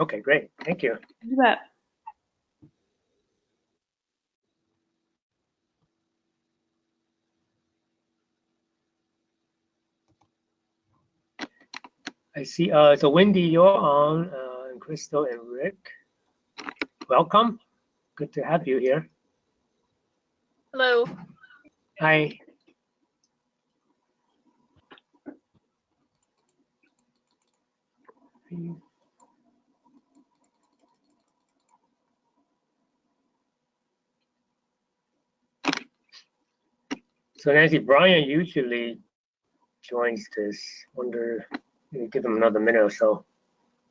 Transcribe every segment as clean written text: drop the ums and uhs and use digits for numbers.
Okay, great. Thank you. You bet. I see. So Wendy, you're on, and Crystal and Rick. Welcome. Good to have you here. Hello. Hi. So Nancy, Brian usually joins this. Wonder, maybe give him another minute or so.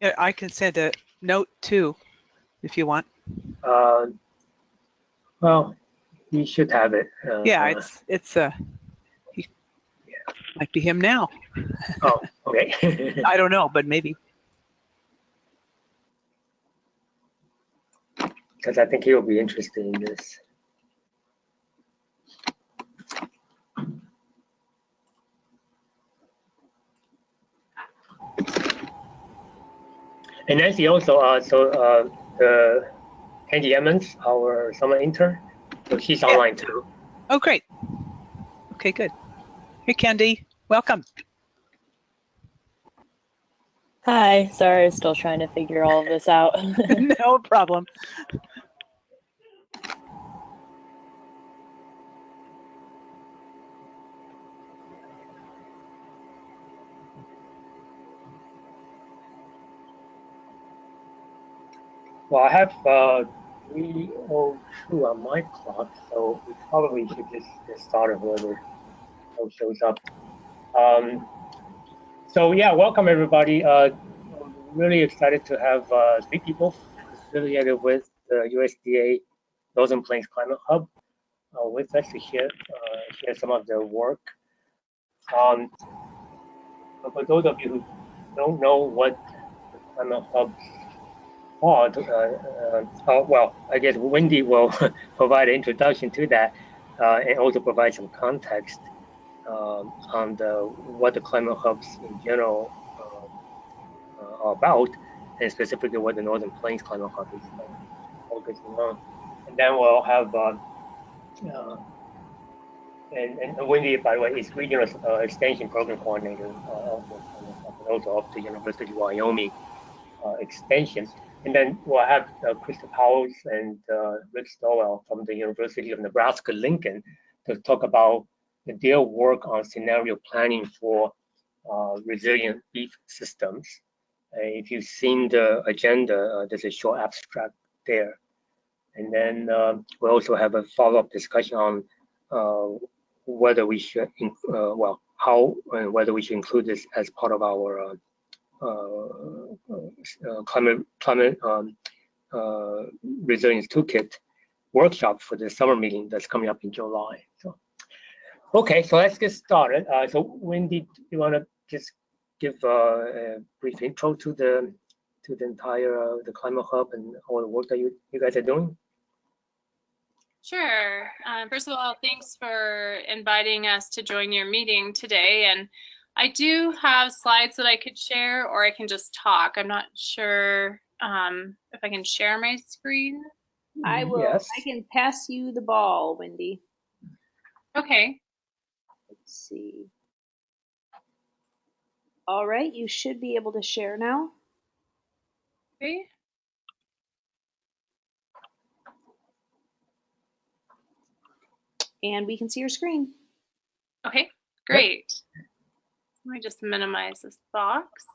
Yeah, I can send a note too, if you want. Well, he should have it. Yeah, it's might be him now. Oh, okay. I don't know, but maybe. Because I think he'll be interested in this. And Nancy also, Candy Emmons, our summer intern, so she's online too. Oh, great. Okay, good. Hey, Candy, welcome. Hi, sorry, still trying to figure all of this out. No problem. Well, I have 3:02 on my clock, so we probably should just get started whoever shows up. So yeah, welcome everybody. I'm really excited to have 3 people affiliated with the USDA Northern Plains Climate Hub with us to share some of their work. But for those of you who don't know what the Climate Hubs are, well, I guess Wendy will provide an introduction to that and also provide some context on what the Climate Hubs in general are about, and specifically what the Northern Plains Climate Hub is focusing on. And then we'll have and Wendy, by the way, is regional extension program coordinator and also of the University of Wyoming extension. And then we'll have Krista Powers and Rick Stowell from the University of Nebraska-Lincoln to talk about their work on scenario planning for resilient beef systems. If you've seen the agenda, there's a short abstract there. And then we also have a follow-up discussion on whether we should, how and whether we should include this as part of our climate resilience toolkit workshop for the summer meeting that's coming up in July. So, okay, so let's get started. So Wendy, you want to just give a brief intro to the entire the Climate Hub and all the work that you guys are doing? Sure. First of all, thanks for inviting us to join your meeting today. And I do have slides that I could share, or I can just talk. I'm not sure if I can share my screen. I will. Yes. I can pass you the ball, Wendy. Okay. Let's see. All right, you should be able to share now. Okay. And we can see your screen. Okay, great. Let me just minimize this box.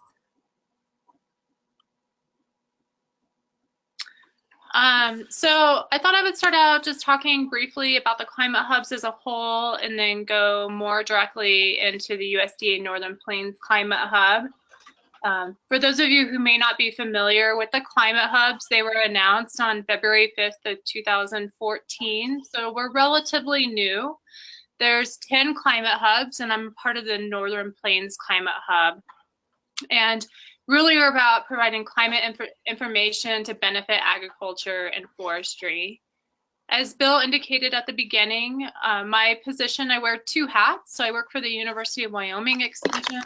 So I thought I would start out just talking briefly about the climate hubs as a whole, and then go more directly into the USDA Northern Plains Climate Hub. For those of you who may not be familiar with the climate hubs, they were announced on February 5th of 2014, so we're relatively new. There's 10 climate hubs, and I'm part of the Northern Plains Climate Hub. And really we're about providing climate information to benefit agriculture and forestry. As Bill indicated at the beginning, my position, I wear 2 hats. So I work for the University of Wyoming Extension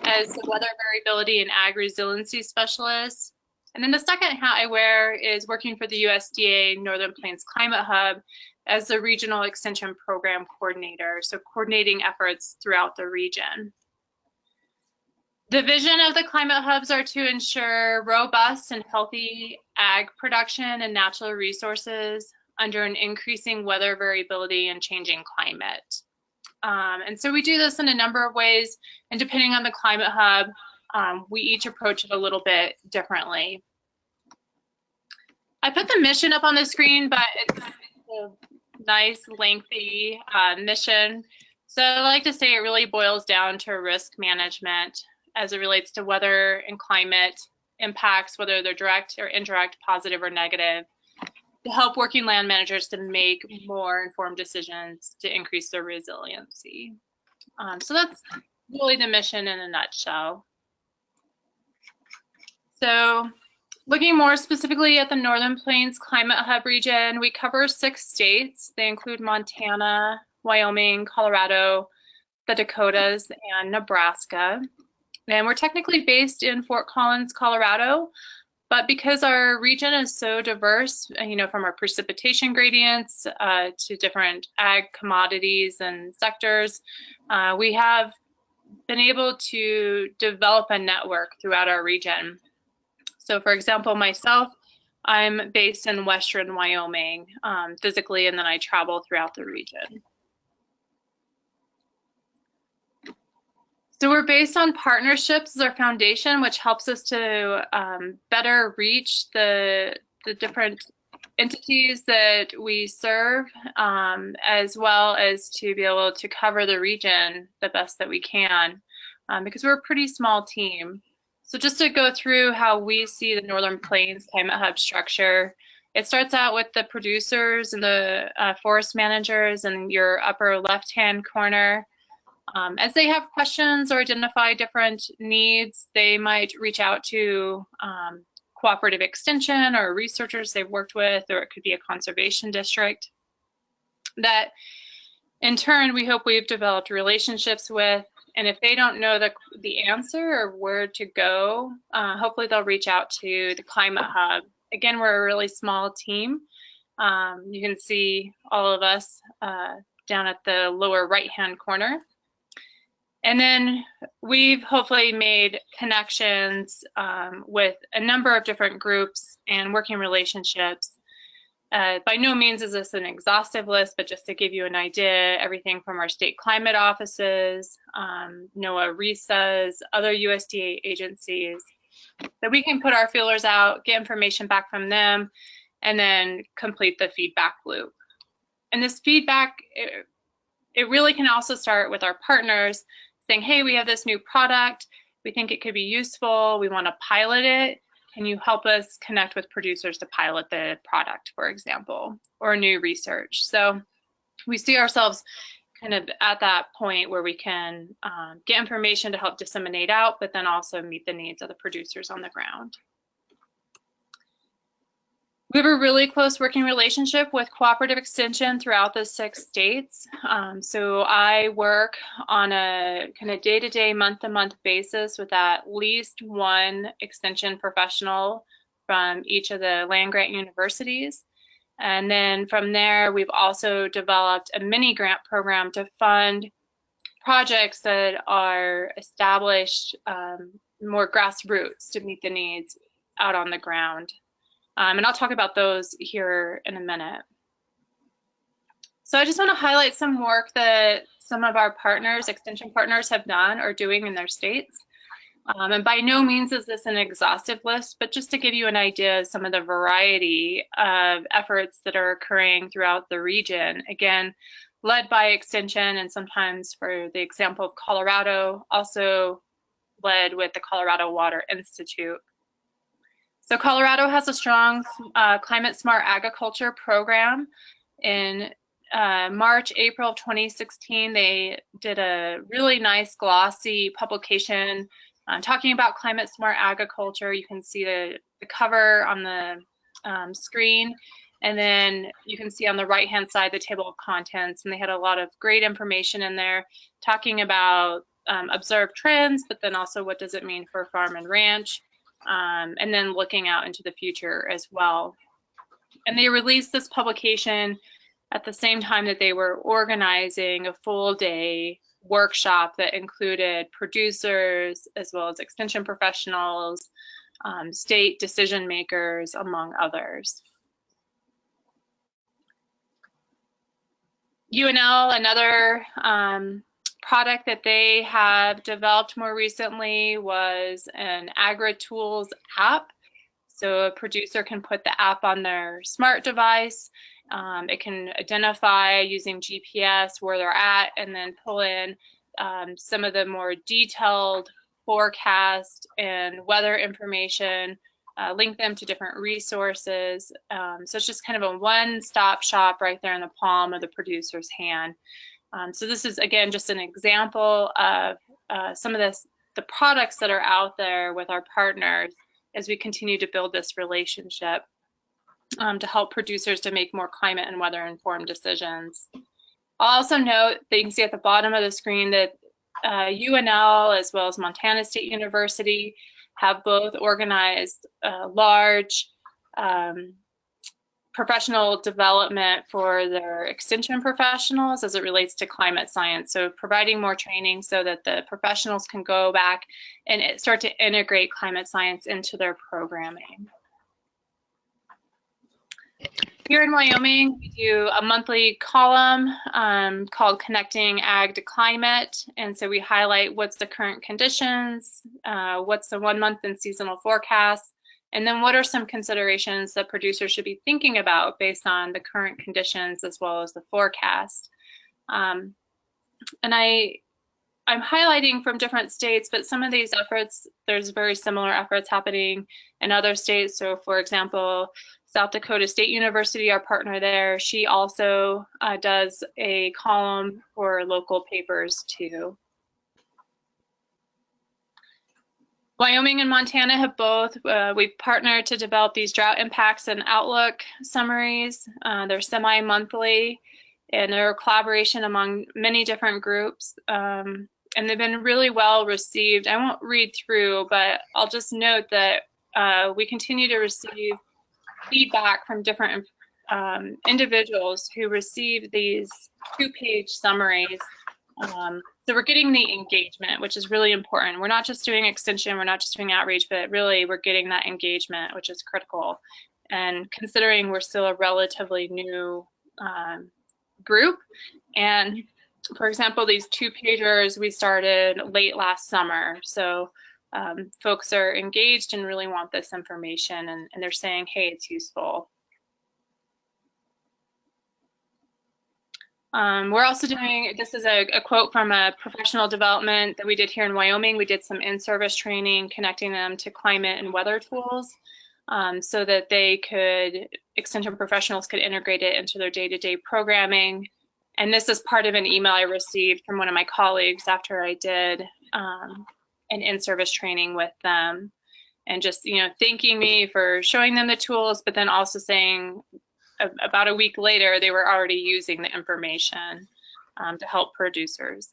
as the weather variability and ag resiliency specialist. And then the second hat I wear is working for the USDA Northern Plains Climate Hub as the Regional Extension Program Coordinator, so coordinating efforts throughout the region. The vision of the climate hubs are to ensure robust and healthy ag production and natural resources under an increasing weather variability and changing climate. And so we do this in a number of ways, and depending on the climate hub, we each approach it a little bit differently. I put the mission up on the screen, but it's a nice, lengthy mission. So I like to say it really boils down to risk management as it relates to weather and climate impacts, whether they're direct or indirect, positive or negative, to help working land managers to make more informed decisions to increase their resiliency. So that's really the mission in a nutshell. So looking more specifically at the Northern Plains Climate Hub region, we cover 6 states. They include Montana, Wyoming, Colorado, the Dakotas, and Nebraska. And we're technically based in Fort Collins, Colorado, but because our region is so diverse, you know, from our precipitation gradients to different ag commodities and sectors, we have been able to develop a network throughout our region. So for example, myself, I'm based in Western Wyoming physically, and then I travel throughout the region. So we're based on partnerships as our foundation, which helps us to better reach the different entities that we serve, as well as to be able to cover the region the best that we can, because we're a pretty small team. So just to go through how we see the Northern Plains Climate Hub structure, it starts out with the producers and the forest managers in your upper left-hand corner. As they have questions or identify different needs, they might reach out to cooperative extension or researchers they've worked with, or it could be a conservation district that in turn we hope we've developed relationships with. And if they don't know the answer or where to go, hopefully they'll reach out to the Climate Hub. Again, we're a really small team. You can see all of us down at the lower right-hand corner. And then we've hopefully made connections with a number of different groups and working relationships. By no means is this an exhaustive list, but just to give you an idea, everything from our state climate offices, NOAA RESAs, other USDA agencies, that we can put our feelers out, get information back from them, and then complete the feedback loop. And this feedback, it really can also start with our partners saying, hey, we have this new product, we think it could be useful, we want to pilot it. Can you help us connect with producers to pilot the product, for example, or new research? So we see ourselves kind of at that point where we can get information to help disseminate out, but then also meet the needs of the producers on the ground. We have a really close working relationship with cooperative extension throughout the 6 states. So I work on a kind of day-to-day, month-to-month basis with at least one extension professional from each of the land-grant universities. And then from there, we've also developed a mini grant program to fund projects that are established more grassroots to meet the needs out on the ground. And I'll talk about those here in a minute. So I just want to highlight some work that some of our partners, extension partners, have done or doing in their states. And by no means is this an exhaustive list, but just to give you an idea of some of the variety of efforts that are occurring throughout the region. Again, led by extension, and sometimes, for the example of Colorado, also led with the Colorado Water Institute. So Colorado has a strong climate smart agriculture program. In March, April of 2016, they did a really nice glossy publication talking about climate smart agriculture. You can see the cover on the screen, and then you can see on the right-hand side the table of contents, and they had a lot of great information in there talking about observed trends, but then also what does it mean for farm and ranch. and then looking out into the future as well. And they released this publication at the same time that they were organizing a full day workshop that included producers as well as extension professionals, state decision makers, among others. UNL, another product that they have developed more recently was an AgriTools app. So a producer can put the app on their smart device. It can identify using GPS where they're at and then pull in some of the more detailed forecast and weather information, link them to different resources. So it's just kind of a one-stop shop right there in the palm of the producer's hand. So this is, again, just an example of some of the products that are out there with our partners as we continue to build this relationship to help producers to make more climate and weather informed decisions. I'll also note that you can see at the bottom of the screen that UNL as well as Montana State University have both organized large professional development for their extension professionals as it relates to climate science. So providing more training so that the professionals can go back and start to integrate climate science into their programming. Here in Wyoming, we do a monthly column called Connecting Ag to Climate. And so we highlight what's the current conditions, what's the 1 month and seasonal forecast, and then what are some considerations that producers should be thinking about based on the current conditions as well as the forecast. And I'm highlighting from different states, but some of these efforts, there's very similar efforts happening in other states. So for example, South Dakota State University, our partner there, she also does a column for local papers too. Wyoming and Montana have both, we've partnered to develop these drought impacts and outlook summaries. They're semi-monthly and they're a collaboration among many different groups. And they've been really well received. I won't read through, but I'll just note that we continue to receive feedback from different individuals who receive these 2-page summaries. So we're getting the engagement, which is really important. We're not just doing extension, we're not just doing outreach, but really we're getting that engagement, which is critical. And considering we're still a relatively new group, and for example, these 2-pagers we started late last summer. So folks are engaged and really want this information, and they're saying, hey, it's useful. We're also doing, this is a quote from a professional development that we did here in Wyoming. We did some in-service training connecting them to climate and weather tools so that they could, extension professionals could integrate it into their day-to-day programming. And this is part of an email I received from one of my colleagues after I did an in-service training with them, and just, you know, thanking me for showing them the tools, but then also saying about a week later, they were already using the information to help producers.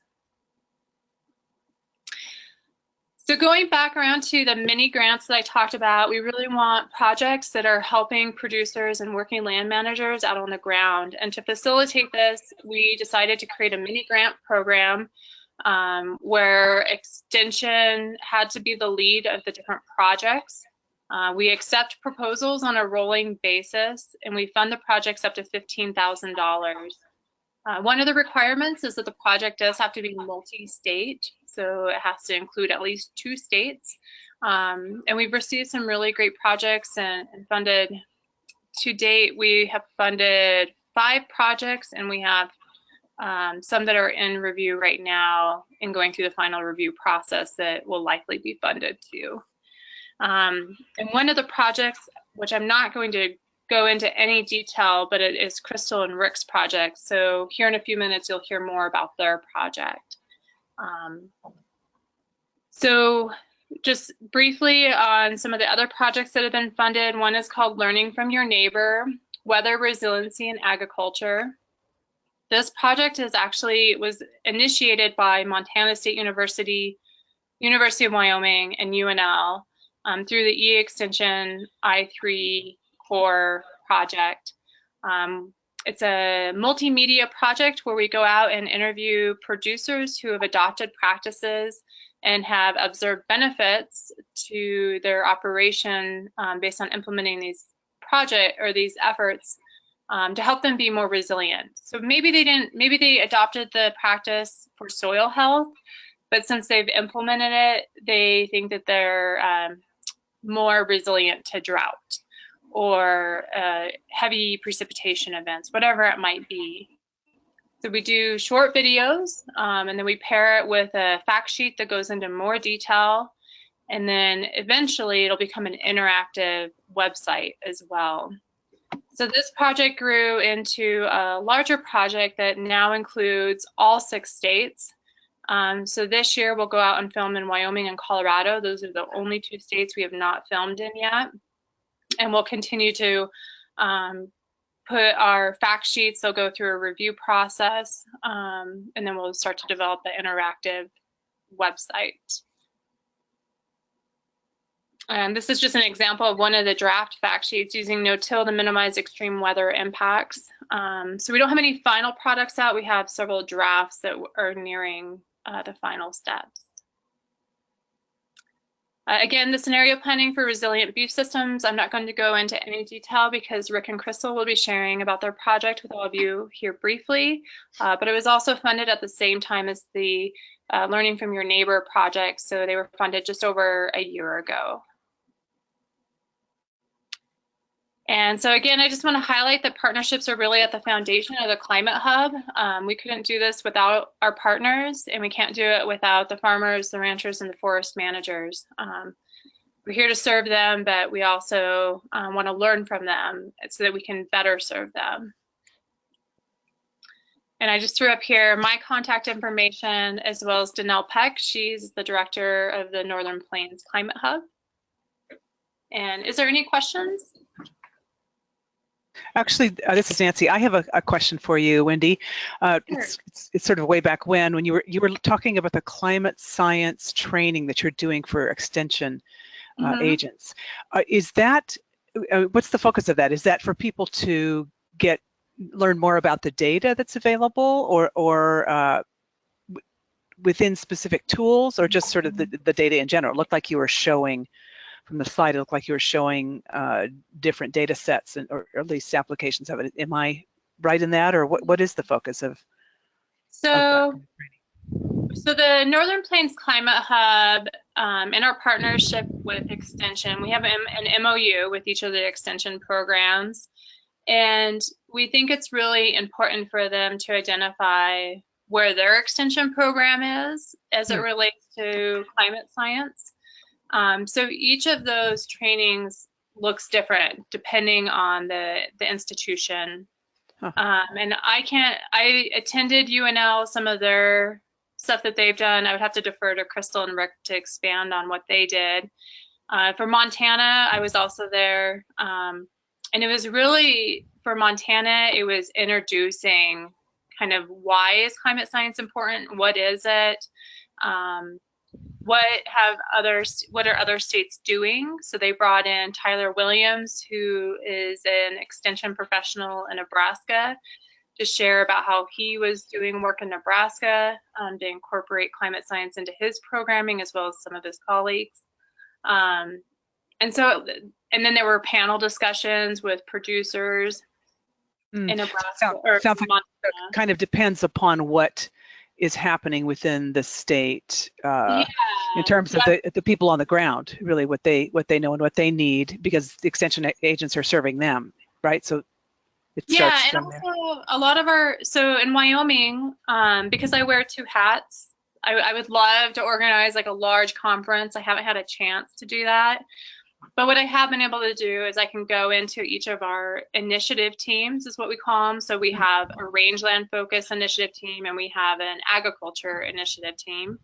So going back around to the mini grants that I talked about, we really want projects that are helping producers and working land managers out on the ground. And to facilitate this, we decided to create a mini grant program where extension had to be the lead of the different projects. We accept proposals on a rolling basis, and we fund the projects up to $15,000. One of the requirements is that the project does have to be multi-state, so it has to include at least 2 states. And we've received some really great projects and funded. To date, we have funded 5 projects, and we have some that are in review right now and going through the final review process that will likely be funded too. And one of the projects, which I'm not going to go into any detail, but it is Crystal and Rick's project. So here in a few minutes, you'll hear more about their project. So just briefly on some of the other projects that have been funded, one is called Learning from Your Neighbor, Weather Resiliency in Agriculture. This project was initiated by Montana State University, University of Wyoming, and UNL. through the E Extension I3 Core project. It's a multimedia project where we go out and interview producers who have adopted practices and have observed benefits to their operation based on implementing these efforts to help them be more resilient. So maybe they adopted the practice for soil health, but since they've implemented it, they think that they're more resilient to drought or heavy precipitation events, whatever it might be. So we do short videos, and then we pair it with a fact sheet that goes into more detail. And then eventually it'll become an interactive website as well. So this project grew into a larger project that now includes all 6 states. So this year we'll go out and film in Wyoming and Colorado. Those are the only 2 states we have not filmed in yet. And we'll continue to put our fact sheets. They'll go through a review process, and then we'll start to develop the interactive website. And this is just an example of one of the draft fact sheets using no-till to minimize extreme weather impacts. So we don't have any final products out. We have several drafts that are nearing the final steps. Again, the scenario planning for resilient beef systems, I'm not going to go into any detail because Rick and Crystal will be sharing about their project with all of you here briefly. But it was also funded at the same time as the Learning from Your Neighbor project. So they were funded just over a year ago. And so again, I just want to highlight that partnerships are really at the foundation of the Climate Hub. We couldn't do this without our partners, and we can't do it without the farmers, the ranchers, and the forest managers. We're here to serve them, but we also want to learn from them so that we can better serve them. And I just threw up here my contact information as well as Danelle Peck. She's the director of the Northern Plains Climate Hub. And is there any questions? Actually, this is Nancy. I have a question for you, Wendy. Sure. It's sort of way back when you were talking about the climate science training that you're doing for extension agents. Is that what's the focus of that? Is that for people to learn more about the data that's available, or within specific tools, or just sort of the data in general? It looked like you were showing. From the slide, it looked like you were showing different data sets or at least applications of it. Am I right in that, or what is the focus of? So the Northern Plains Climate Hub, in our partnership with Extension, we have an MOU with each of the Extension programs, and we think it's really important for them to identify where their Extension program is as it relates to climate science. So each of those trainings looks different depending on the institution. And I attended UNL, some of their stuff that they've done. I would have to defer to Crystal and Rick to expand on what they did. For Montana, I was also there. And it was really, for Montana, it was introducing kind of why is climate science important? What is it? What are other states doing? So they brought in Tyler Williams, who is an extension professional in Nebraska, to share about how he was doing work in Nebraska to incorporate climate science into his programming, as well as some of his colleagues. And then there were panel discussions with producers in Nebraska. Sounds like it kind of depends upon what is happening within the state in terms of the people on the ground, really what they know and what they need, because the extension agents are serving them, right? So it starts and from also there. a lot of so in Wyoming, because I wear 2 hats, I would love to organize like a large conference. I haven't had a chance to do that. But what I have been able to do is I can go into each of our initiative teams, is what we call them. So we have a rangeland focus initiative team, and we have an agriculture initiative team.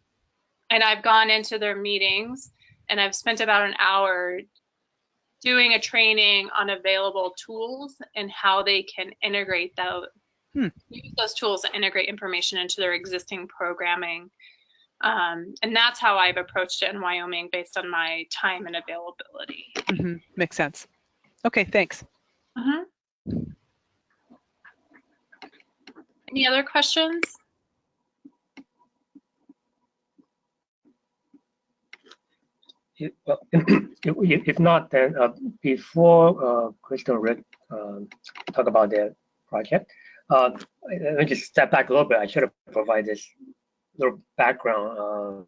And I've gone into their meetings, and I've spent about an hour doing a training on available tools and how they can integrate use those tools and integrate information into their existing programming. And that's how I've approached it in Wyoming based on my time and availability. Mm-hmm. Makes sense. Okay, thanks. Any other questions? Well, if not, then before Crystal and Rick talk about their project, let me just step back a little bit. I should have provided this little background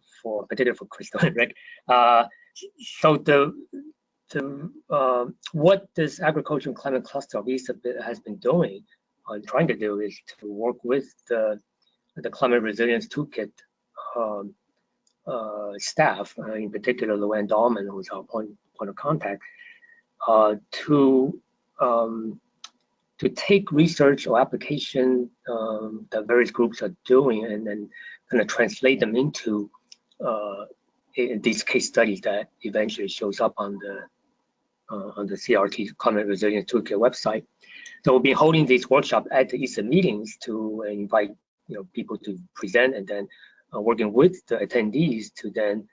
particularly for Crystal and Rick. So what this agriculture and climate cluster of ESIP has been doing, trying to do, is to work with the climate resilience toolkit staff, in particular Luann Dahlman, who's our point of contact, to take research or application that various groups are doing and then kind of translate them into these case studies that eventually shows up on the CRT Climate Resilience Toolkit website. So we'll be holding these workshops at the ESIP meetings to invite people to present, and then working with the attendees to then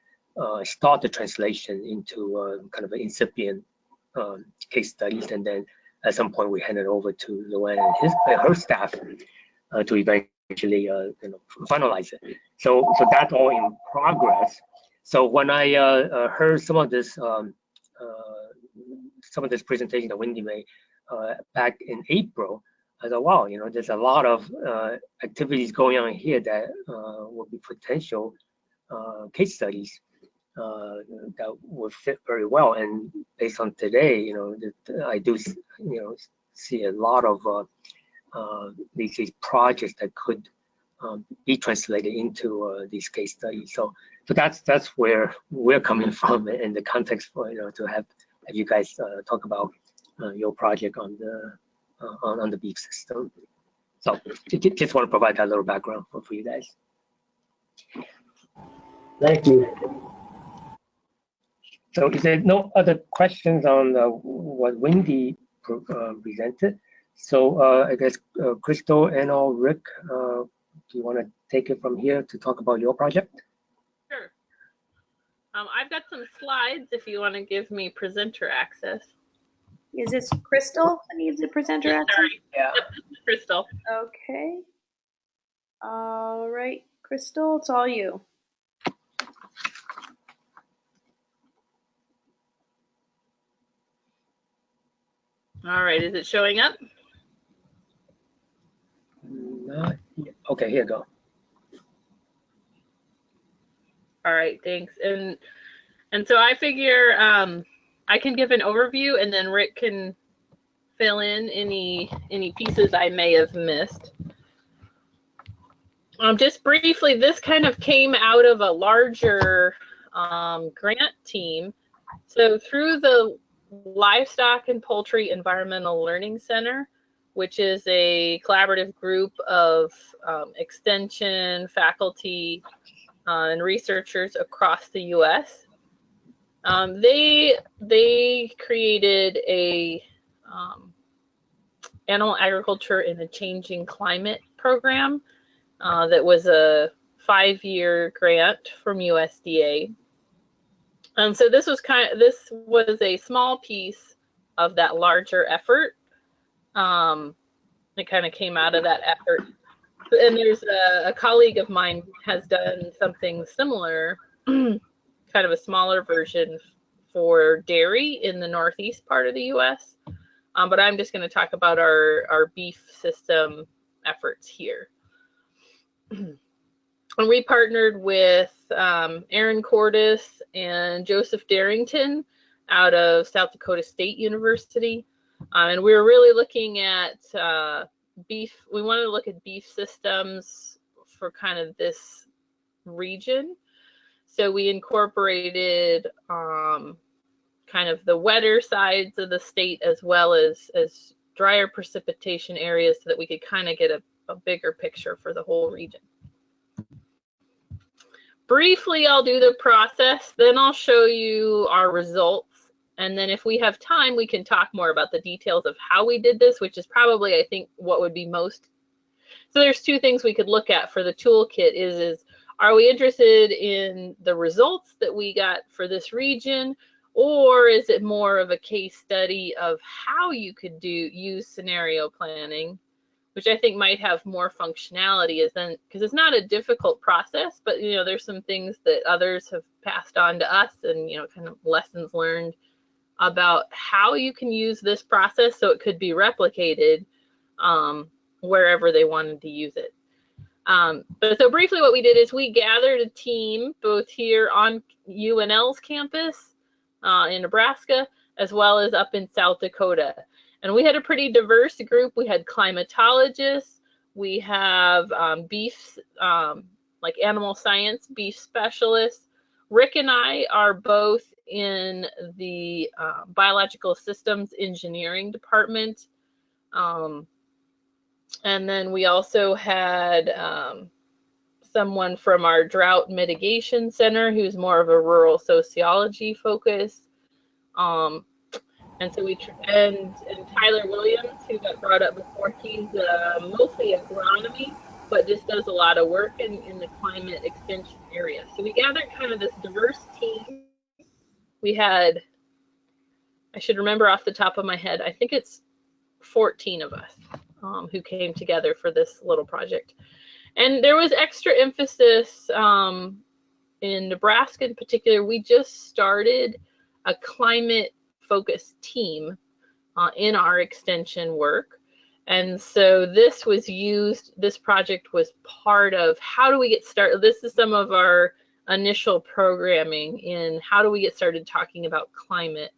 start the translation into kind of an incipient case studies, and then at some point we hand it over to Luann and her staff to eventually finalize it. So that's all in progress. So when I heard some of this presentation that Wendy made back in April, I thought, wow, there's a lot of activities going on here that will be potential case studies that would fit very well. And based on today, I do, see a lot of these projects that could be translated into these case studies. So that's where we're coming from in the context for to have you guys talk about your project on the beef system. So just want to provide that little background for you guys. Thank you. So is there no other questions on what Wendy presented? So I guess Crystal and/or Rick, do you want to take it from here to talk about your project? Sure. I've got some slides if you want to give me presenter access. Is this Crystal that needs the presenter access? Sorry. Yeah. Yep, Crystal. Okay. All right, Crystal, it's all you. All right, is it showing up? Not yet. Okay, here you go. All right, thanks. And so I figure I can give an overview, and then Rick can fill in any pieces I may have missed. Just briefly, this kind of came out of a larger grant team. So through the Livestock and Poultry Environmental Learning Center, which is a collaborative group of extension, faculty, and researchers across the U.S. They created a animal agriculture in a changing climate program that was a 5-year grant from USDA. And so this was a small piece of that larger effort. It kind of came out of that effort. And there's a colleague of mine has done something similar, kind of a smaller version for dairy in the northeast part of the U.S. But I'm just going to talk about our beef system efforts here. And we partnered with Aaron Cordis and Joseph Darrington out of South Dakota State University. And we were really looking at beef. We wanted to look at beef systems for kind of this region. So we incorporated kind of the wetter sides of the state as well as drier precipitation areas so that we could kind of get a bigger picture for the whole region. Briefly, I'll do the process, then I'll show you our results. And then if we have time, we can talk more about the details of how we did this, which is probably, I think, what would be most. So there's two things we could look at for the toolkit is are we interested in the results that we got for this region, or is it more of a case study of how you could use scenario planning, which I think might have more functionality, because it's not a difficult process, but there's some things that others have passed on to us, and kind of lessons learned about how you can use this process so it could be replicated wherever they wanted to use it. But so briefly what we did is we gathered a team both here on UNL's campus in Nebraska, as well as up in South Dakota. And we had a pretty diverse group. We had climatologists, we have beef, like animal science, beef specialists. Rick and I are both in the biological systems engineering department. And then we also had someone from our drought mitigation center who's more of a rural sociology focus. And so and Tyler Williams, who got brought up before, he's mostly agronomy, but just does a lot of work in the climate extension area. So we gathered kind of this diverse team. We had, I should remember off the top of my head, I think it's 14 of us who came together for this little project. And there was extra emphasis in Nebraska in particular. We just started a climate focused team in our extension work. And so this was used, this project was part of how do we get started. This is some of our initial programming in how do we get started talking about climate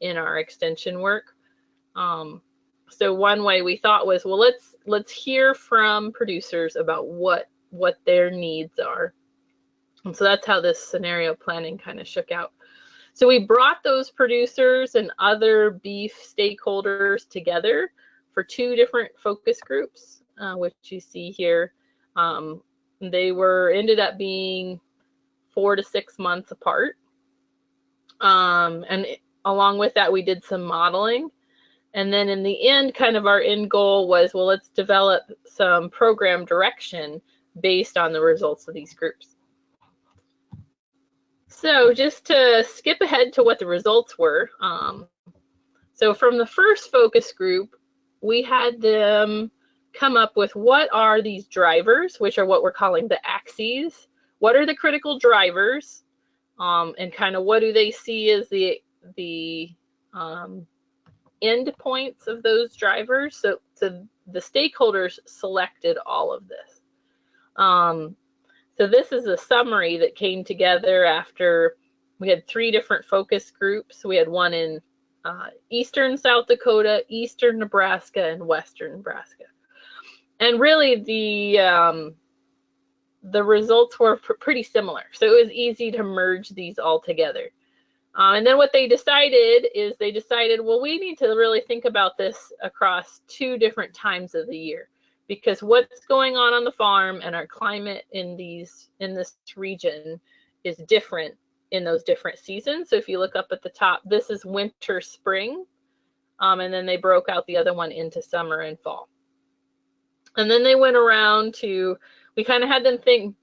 in our extension work. So one way we thought was, well, let's hear from producers about what their needs are. And so that's how this scenario planning kind of shook out. So we brought those producers and other beef stakeholders together for 2 different focus groups, which you see here. They ended up being 4 to 6 months apart. And along with that, we did some modeling. And then in the end, kind of our end goal was, well, let's develop some program direction based on the results of these groups. So just to skip ahead to what the results were. So from the first focus group, we had them come up with what are these drivers, which are what we're calling the axes. What are the critical drivers? And kind of what do they see as the end points of those drivers? So the stakeholders selected all of this. So this is a summary that came together after we had 3 different focus groups. We had one in eastern South Dakota, eastern Nebraska, and western Nebraska. And really the results were pretty similar. So it was easy to merge these all together. And then what they decided is well, we need to really think about this across 2 different times of the year, because what's going on the farm and our climate in this region is different in those different seasons. So if you look up at the top, this is winter, spring, and then they broke out the other one into summer and fall. And then they went around we kind of had them think,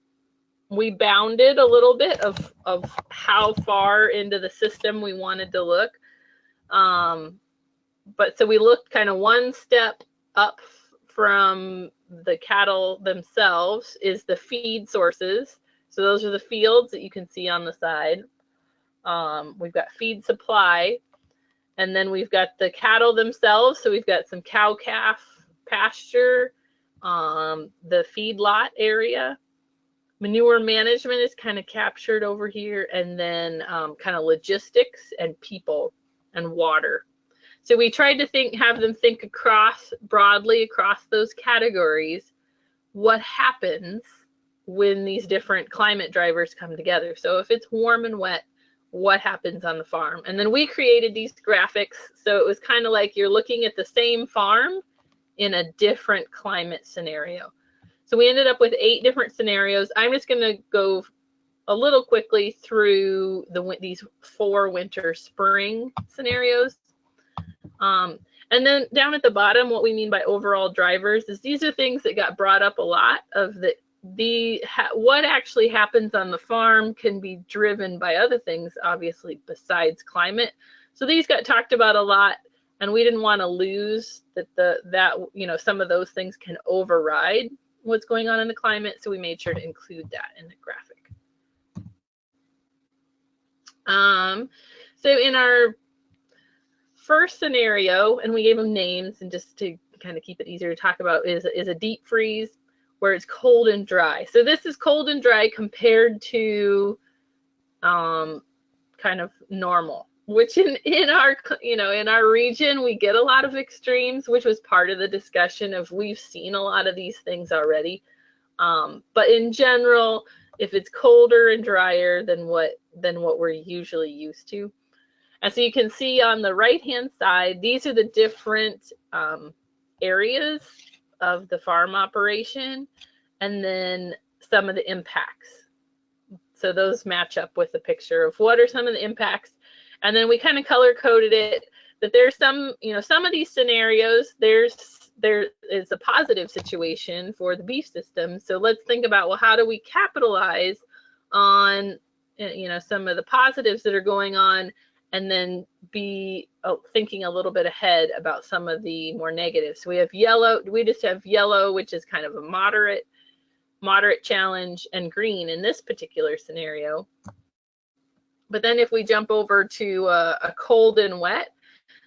we bounded a little bit of how far into the system we wanted to look. But so we looked kind of 1 step up from the cattle themselves is the feed sources. So those are the fields that you can see on the side. We've got feed supply, and then we've got the cattle themselves. So we've got some cow-calf pasture, the feedlot area. Manure management is kind of captured over here, and then kind of logistics and people and water. So we tried to have them think broadly across those categories, what happens when these different climate drivers come together. So if it's warm and wet, what happens on the farm? And then we created these graphics. So it was kind of like you're looking at the same farm in a different climate scenario. So we ended up with 8 different scenarios. I'm just going to go a little quickly through these 4 winter spring scenarios. And then down at the bottom, what we mean by overall drivers is these are things that got brought up a lot what actually happens on the farm can be driven by other things, obviously, besides climate. So these got talked about a lot, and we didn't want to lose that you know, some of those things can override what's going on in the climate, so we made sure to include that in the graphic. So in our first scenario, and we gave them names, and just to kind of keep it easier to talk about, is a deep freeze where it's cold and dry. So this is cold and dry compared to kind of normal, which in our, you know, in our region, we get a lot of extremes, which was part of the discussion of we've seen a lot of these things already. But in general, if it's colder and drier than what we're usually used to. And so you can see on the right-hand side, these are the different areas of the farm operation, and then some of the impacts. So those match up with the picture of what are some of the impacts. And then we kind of color coded it that there's some, you know, some of these scenarios, there is a positive situation for the beef system. So let's think about, well, how do we capitalize on, you know, some of the positives that are going on, and then be thinking a little bit ahead about some of the more negatives. So we have yellow, we just have yellow, which is kind of a moderate challenge, and green in this particular scenario. But then if we jump over to a cold and wet,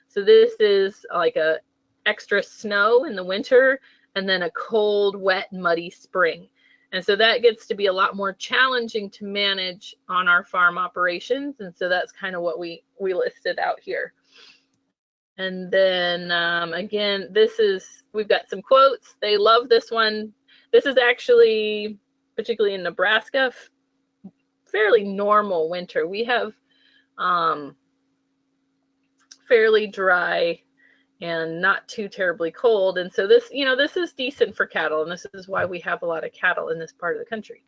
so this is like a extra snow in the winter, and then a cold, wet, muddy spring. And so that gets to be a lot more challenging to manage on our farm operations. And so that's kind of what we listed out here. And then again, we've got some quotes. They love this one. This is actually, particularly in Nebraska, fairly normal winter. We have fairly dry and not too terribly cold. And so this, you know, this is decent for cattle, and this is why we have a lot of cattle in this part of the country.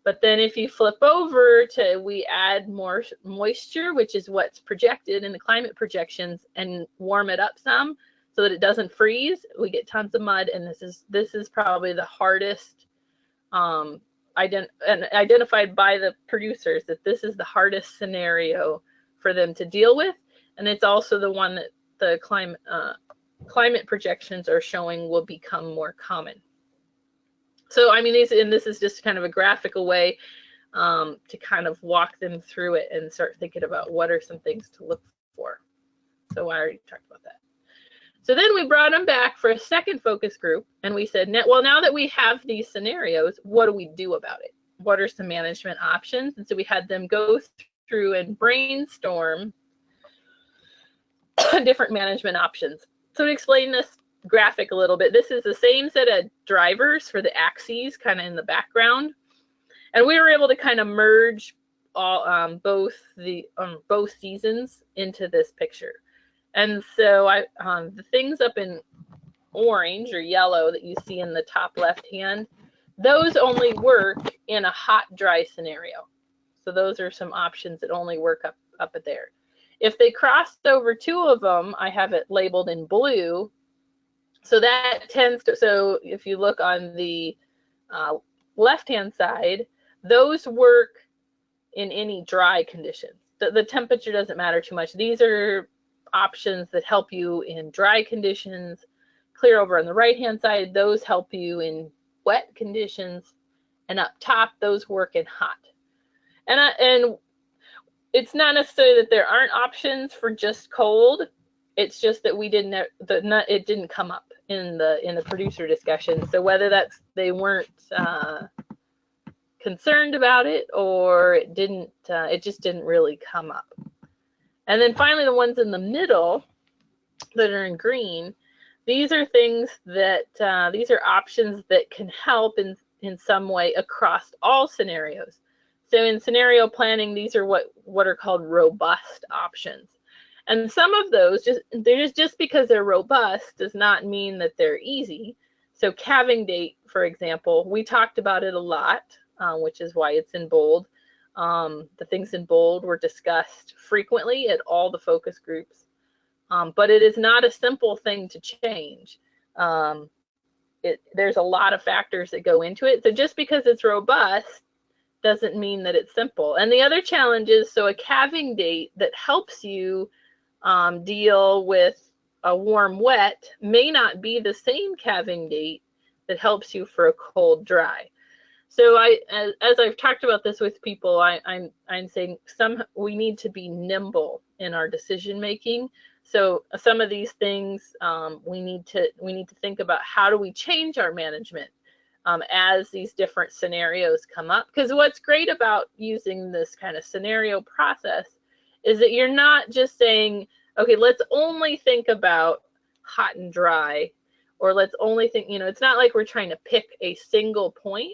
But then if you flip over to, we add more moisture, which is what's projected in the climate projections, and warm it up some so that it doesn't freeze, we get tons of mud. And this is probably the hardest identified by the producers, that this is the hardest scenario for them to deal with. And it's also the one that the climate projections are showing will become more common. So I mean, this is just kind of a graphical way to kind of walk them through it and start thinking about what are some things to look for. So I already talked about that. So then we brought them back for a second focus group, and we said, well, now that we have these scenarios, what do we do about it? What are some management options? And so we had them go through and brainstorm different management options. So to explain this graphic a little bit, this is the same set of drivers for the axes kind of in the background, and we were able to kind of merge all both seasons into this picture. And so the things up in orange or yellow that you see in the top left hand, those only work in a hot, dry scenario. So those are some options that only work up there. If they crossed over two of them, I have it labeled in blue. So that tends to, so if you look on the left-hand side, those work in any dry conditions. The temperature doesn't matter too much. These are options that help you in dry conditions. Clear over on the right-hand side, those help you in wet conditions. And up top, those work in hot. And it's not necessarily that there aren't options for just cold. It's just that we didn't, it didn't come up in the producer discussion. So whether that's they weren't concerned about it, or it just didn't really come up. And then finally, the ones in the middle that are in green, these are things that these are options that can help in some way across all scenarios. So in scenario planning, these are what are called robust options. And some of those, just because they're robust does not mean that they're easy. So calving date, for example, we talked about it a lot, which is why it's in bold. The things in bold were discussed frequently at all the focus groups, but it is not a simple thing to change. there's a lot of factors that go into it. So just because it's robust doesn't mean that it's simple. And the other challenge is, so a calving date that helps you deal with a warm wet may not be the same calving date that helps you for a cold dry. So as I've talked about this with people, I'm saying we need to be nimble in our decision making. So some of these things we need to think about, how do we change our management as these different scenarios come up? Because what's great about using this kind of scenario process is that you're not just saying, okay, let's only think about hot and dry, or let's only think, it's not like we're trying to pick a single point.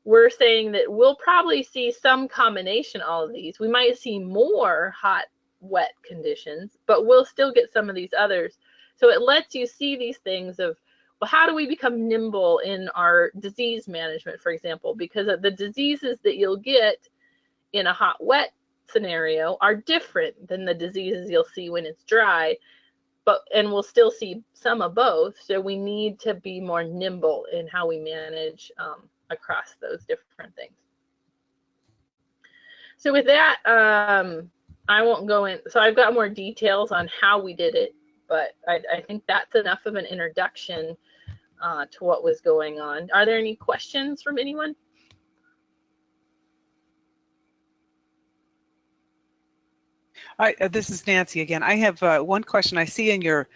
We're saying that we'll probably see some combination of all of these. We might see more hot, wet conditions, but we'll still get some of these others. So it lets you see these things of, well, how do we become nimble in our disease management, for example? Because the diseases that you'll get in a hot, wet scenario are different than the diseases you'll see when it's dry, and we'll still see some of both. So we need to be more nimble in how we manage across those different things. So with that, I won't go in. So I've got more details on how we did it, but I think that's enough of an introduction to what was going on. Are there any questions from anyone? This is Nancy again. I have one question. I see in your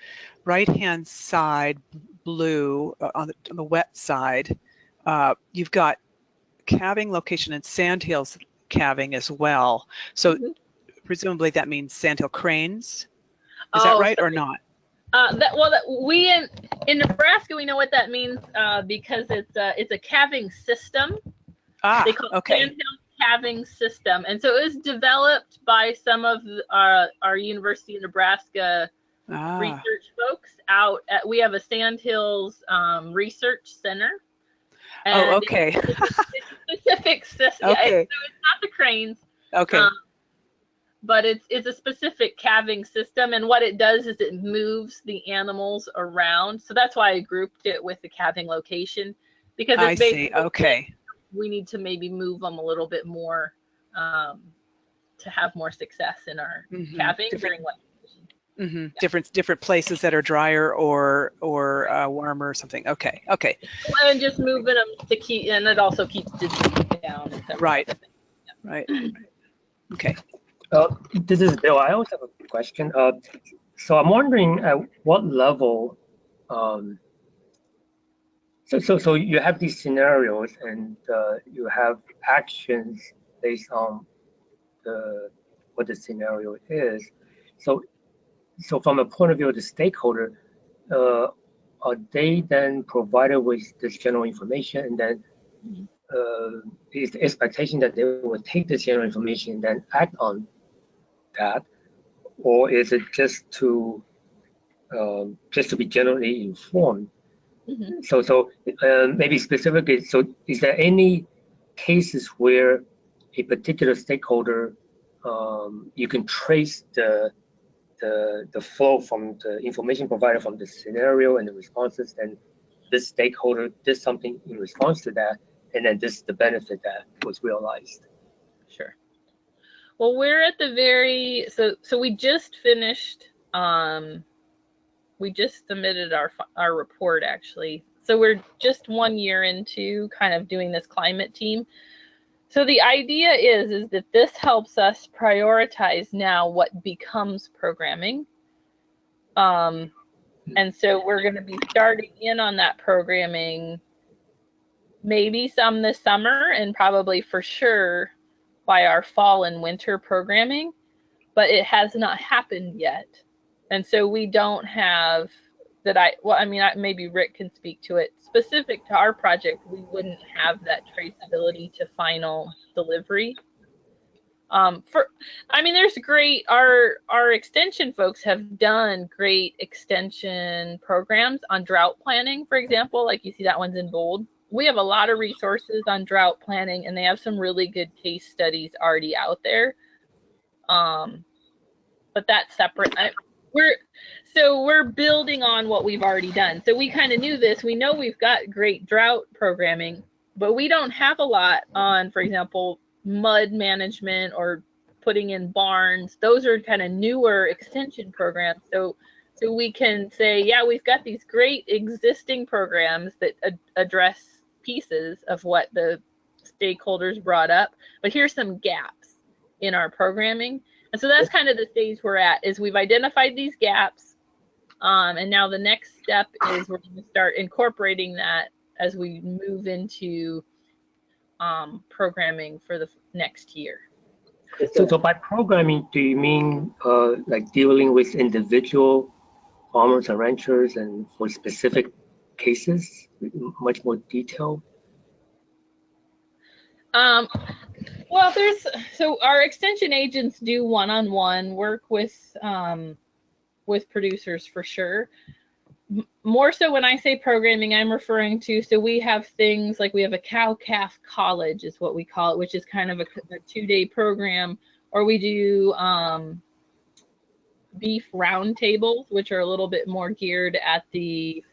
right-hand side, blue, on the wet side, you've got calving location and sandhills calving as well. So presumably that means sandhill cranes. Is that right or not? We in Nebraska, we know what that means because it's a calving system. They call it sandhill calving system, and so it was developed by some of our University of Nebraska research folks out at. We have a Sandhills research center. And it's a specific system. Okay. So it's not the cranes. Okay. But it's a specific calving system, and what it does is it moves the animals around. So that's why I grouped it with the calving location, because it's basically, okay, we need to maybe move them a little bit more to have more success in our calving during wet conditions. Different places that are drier or warmer or something. Okay. And just moving them to keep, and it also keeps disease down. Right. Okay. This is Bill. I also have a question. So I'm wondering at what level, so you have these scenarios and you have actions based on what the scenario is. So from a point of view of the stakeholder, are they then provided with this general information, and then is the expectation that they will take this general information and then act on that, or is it just to be generally informed? So maybe specifically, so is there any cases where a particular stakeholder you can trace the flow from the information provided from the scenario and the responses, and this stakeholder did something in response to that, and then this is the benefit that was realized? Sure. Well, we're at the very, so we just finished, we just submitted our report actually. So we're just 1 year into kind of doing this climate team. So the idea is that this helps us prioritize now what becomes programming. And so we're going to be starting in on that programming, maybe some this summer, and probably for sure by our fall and winter programming, but it has not happened yet. And so we don't have that. Maybe Rick can speak to it. Specific to our project, we wouldn't have that traceability to final delivery. There's great, our extension folks have done great extension programs on drought planning, for example, like you see that one's in bold. We have a lot of resources on drought planning, and they have some really good case studies already out there. But that's separate. we're building on what we've already done. So we kind of knew this. We know we've got great drought programming, but we don't have a lot on, for example, mud management or putting in barns. Those are kind of newer extension programs. So we can say, yeah, we've got these great existing programs that address pieces of what the stakeholders brought up, but here's some gaps in our programming. And so that's kind of the stage we're at, is we've identified these gaps. And now the next step is we're going to start incorporating that as we move into programming for the next year. So by programming, do you mean like dealing with individual farmers and ranchers and for specific cases, much more detail? Well, so our extension agents do one-on-one work with producers for sure. More so when I say programming, I'm referring to, so we have things like we have a cow-calf college is what we call it, which is kind of a 2-day program, or we do beef roundtables, which are a little bit more geared at the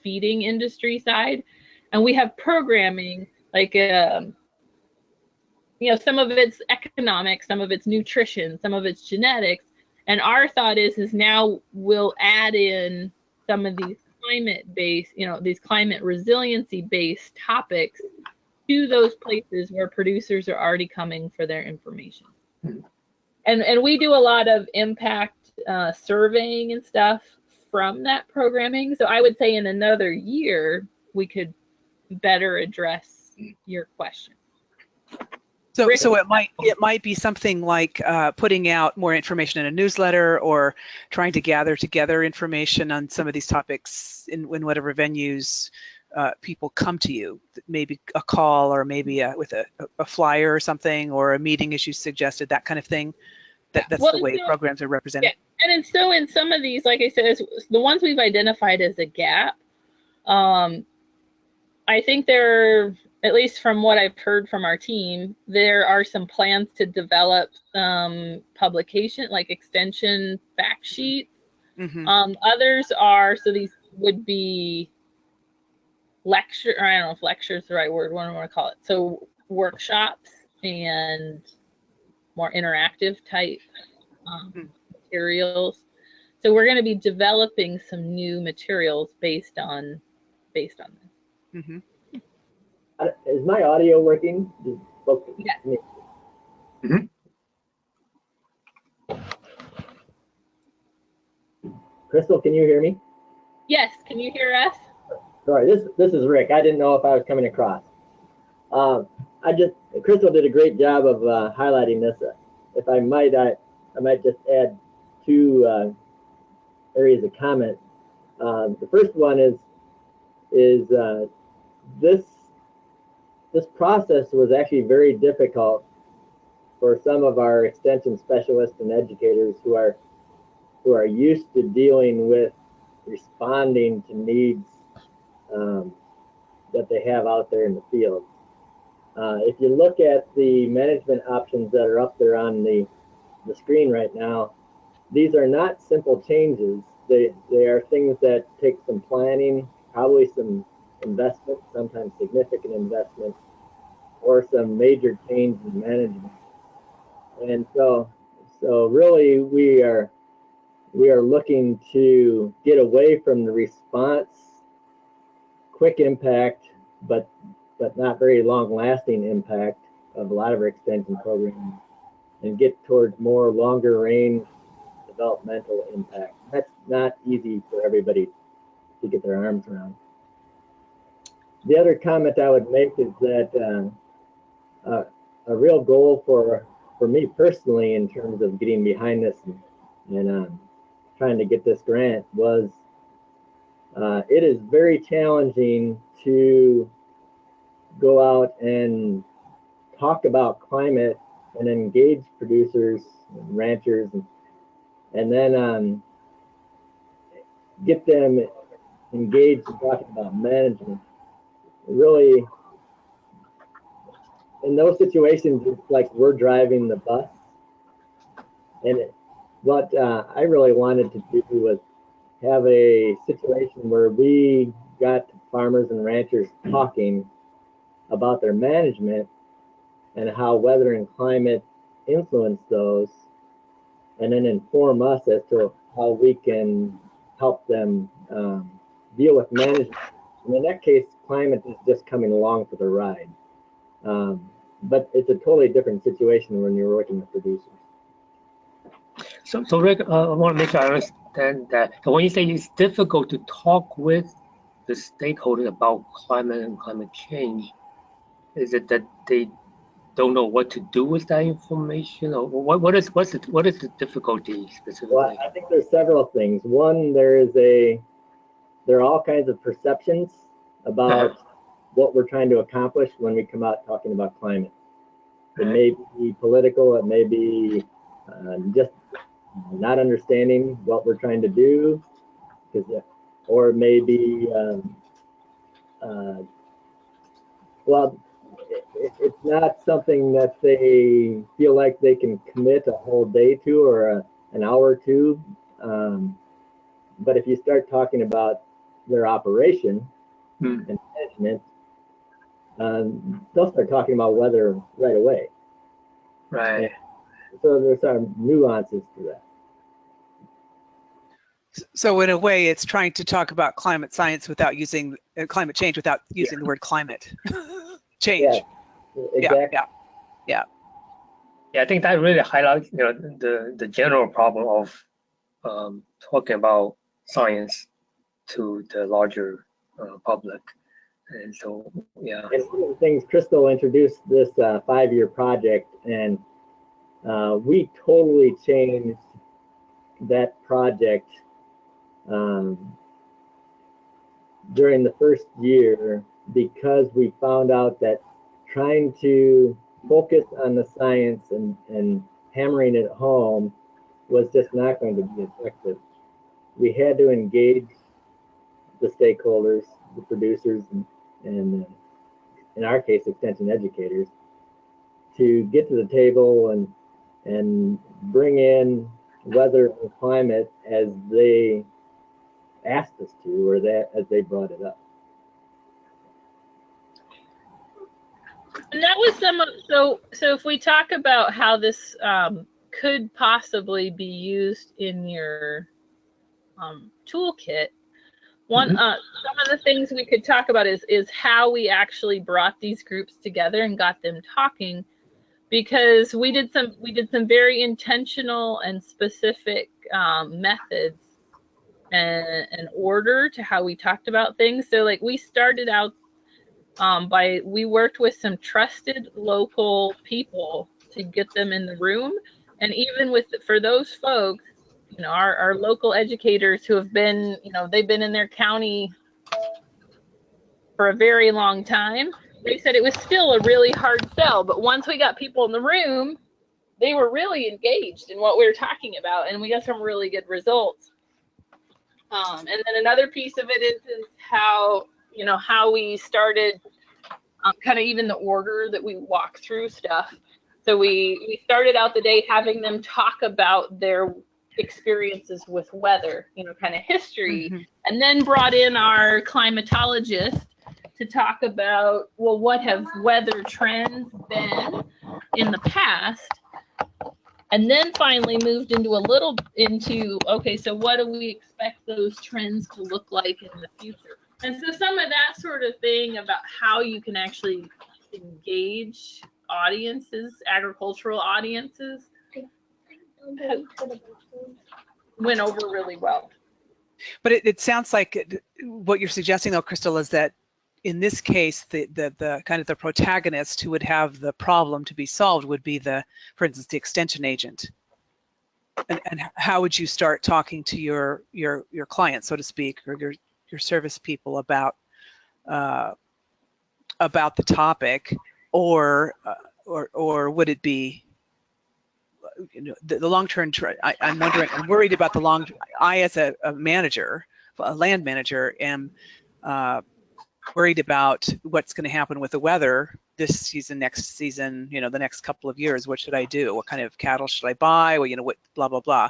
feeding industry side. And we have programming like some of it's economics, some of it's nutrition, some of it's genetics. And our thought is now we'll add in some of these climate-based, these climate resiliency-based topics to those places where producers are already coming for their information. And we do a lot of impact surveying and stuff from that programming. So I would say in another year, we could better address your question. So it might be something like putting out more information in a newsletter, or trying to gather together information on some of these topics in whatever venues people come to you. Maybe a call, or maybe with a flyer or something, or a meeting as you suggested, that kind of thing. That's the way programs are represented. Yeah. And so in some of these, like I said, the ones we've identified as a gap, I think there, at least from what I've heard from our team, there are some plans to develop some publication, like extension fact sheets. Mm-hmm. Others are, so these would be lecture, or I don't know if lecture is the right word, what do I want to call it? So workshops and more interactive type materials. So we're going to be developing some new materials based on this. Mm-hmm. Is my audio working? Yeah. Mm-hmm. Crystal, can you hear me? Yes, can you hear us? Sorry, this is Rick. I didn't know if I was coming across. Crystal did a great job of highlighting this. If I might, I might just add 2 areas of comment. The first one is this process was actually very difficult for some of our extension specialists and educators who are used to dealing with responding to needs that they have out there in the field. If you look at the management options that are up there on the screen right now, these are not simple changes. They are things that take some planning, probably some investment, sometimes significant investment, or some major change in management. And so really we are looking to get away from the response, quick impact, but not very long-lasting impact of a lot of our extension programs, and get towards more longer range developmental impact. That's not easy for everybody to get their arms around. The other comment I would make is that a real goal for me personally in terms of getting behind this and trying to get this grant was it is very challenging to go out and talk about climate and engage producers and ranchers and then get them engaged in talking about management. Really, in those situations, it's like we're driving the bus, and what I really wanted to do was have a situation where we got farmers and ranchers talking about their management and how weather and climate influence those, and then inform us as to how we can help them deal with management. And in that case, climate is just coming along for the ride. But it's a totally different situation when you're working with producers. So Rick, I want to make sure I understand that. So when you say it's difficult to talk with the stakeholders about climate and climate change, is it that they don't know what to do with that information, or what is the difficulty specifically? Well, I think there's several things. One, there are all kinds of perceptions about what we're trying to accomplish when we come out talking about climate. It may be political, it may be just not understanding what we're trying to do, or it may be, well, it's not something that they feel like they can commit a whole day to or an hour to. But if you start talking about their operation and management, they'll start talking about weather right away. Right. And so there's some nuances to that. So in a way, it's trying to talk about climate science without using climate change without using the word climate change. Yeah, exactly. Yeah. I think that really highlights, the general problem of talking about science to the larger public. And so, yeah. And one of the things, Crystal introduced this 5-year project, and we totally changed that project during the first year, because we found out that trying to focus on the science and hammering it home was just not going to be effective. We had to engage the stakeholders, the producers, and in our case, extension educators, to get to the table and bring in weather and climate as they asked us to, or as they brought it up. And that was so if we talk about how this could possibly be used in your toolkit, some of the things we could talk about is how we actually brought these groups together and got them talking, because we did some very intentional and specific methods and order to how we talked about things. So like we started out we worked with some trusted local people to get them in the room. And even for those folks, our local educators who have been, they've been in their county for a very long time, they said it was still a really hard sell. But once we got people in the room, they were really engaged in what we were talking about, and we got some really good results. And then another piece of it is how we started, kind of even the order that we walk through stuff. So we started out the day having them talk about their experiences with weather, kind of history, and then brought in our climatologist to talk about, well, what have weather trends been in the past? And then finally moved into, okay, so what do we expect those trends to look like in the future? And so some of that sort of thing about how you can actually engage audiences, agricultural audiences, went over really well. But it sounds like what you're suggesting, though, Crystal, is that in this case, the kind of the protagonist who would have the problem to be solved would be for instance, the extension agent. And how would you start talking to your client, so to speak, or your service people about the topic, or would it be the long-term? I'm wondering. I'm worried about the long. I, as a manager, a land manager, am worried about what's going to happen with the weather this season, next season, you know, the next couple of years, what should I do? What kind of cattle should I buy? Well, you know, what, blah, blah, blah.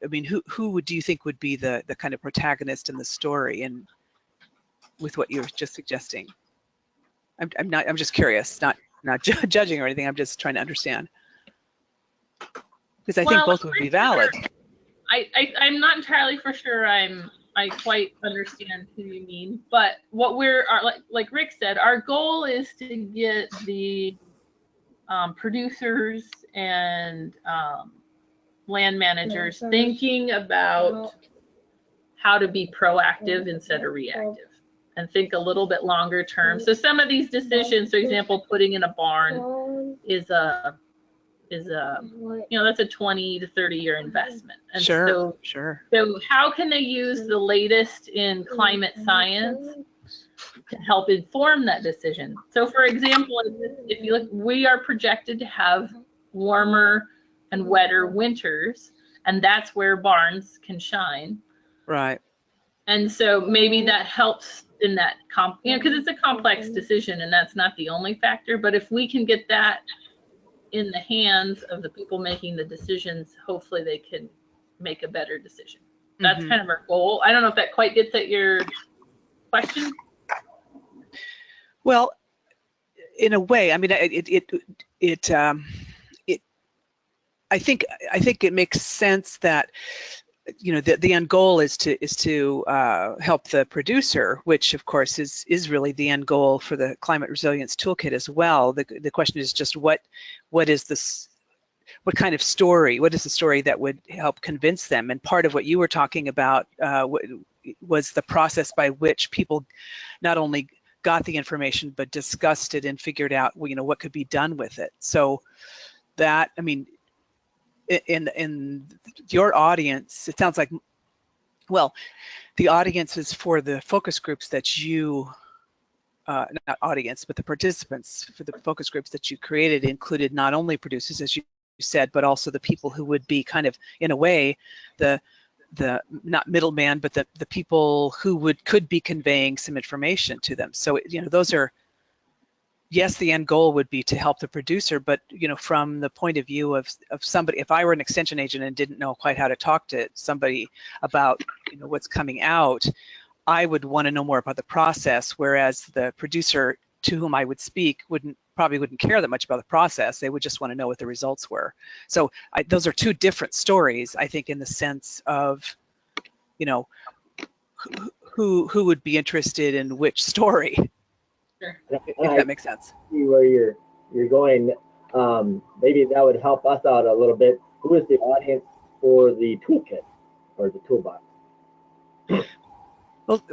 I mean, who do you think would be the kind of protagonist in the story, and with what you're just suggesting? I'm just curious, not judging or anything. I'm just trying to understand, because I think both would be valid. I'm not entirely for sure I quite understand who you mean, but what like Rick said, our goal is to get the producers and land managers thinking about how to be proactive instead of reactive, and think a little bit longer term. So some of these decisions, for example, putting in a barn is a you know, that's a 20 to 30-year investment. And sure. So how can they use the latest in climate science to help inform that decision? So for example, if you look, we are projected to have warmer and wetter winters, and that's where barns can shine. Right. And so maybe that helps in that, you know, because it's a complex decision and that's not the only factor. But if we can get that in the hands of the people making the decisions, hopefully they can make a better decision. That's kind of our goal. I don't know if that quite gets at your question. Well, in a way, I mean, I think it makes sense that, you know, the end goal is to help the producer, which of course is really the end goal for the climate resilience toolkit as well. The question is just what is this, what kind of story, what is the story that would help convince them? And part of what you were talking about was the process by which people not only got the information but discussed it and figured out, you know, what could be done with it. So that, I mean, in your audience, it sounds like, well, the audience is for the focus groups that you, not audience, but the participants for the focus groups that you created included not only producers, as you said, but also the people who would be kind of, in a way, the not middleman, but the people who could be conveying some information to them. So, you know, those are, yes, the end goal would be to help the producer, but, you know, from the point of view of somebody, if I were an extension agent and didn't know quite how to talk to somebody about, you know, what's coming out, I would want to know more about the process, whereas the producer to whom I would speak probably wouldn't care that much about the process. They would just want to know what the results were. So those are two different stories, I think, in the sense of, you know, who would be interested in which story. Sure. If that makes sense. See where you're going. Maybe that would help us out a little bit. Who is the audience for the toolkit or the toolbox?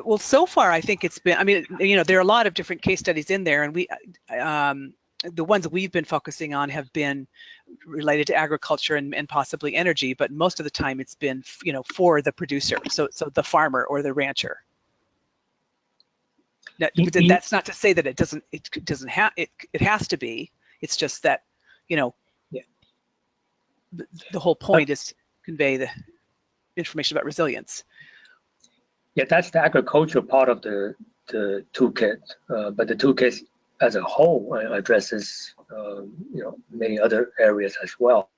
Well, so far I think it's been, I mean, you know, there are a lot of different case studies in there, and the ones that we've been focusing on have been related to agriculture and possibly energy, but most of the time it's been, you know, for the producer, so the farmer or the rancher. Now, that's not to say that it doesn't have, it has to be. It's just that, you know, the whole point is to convey the information about resilience. Yeah, that's the agricultural part of the toolkit, but the toolkit as a whole addresses you know, many other areas as well.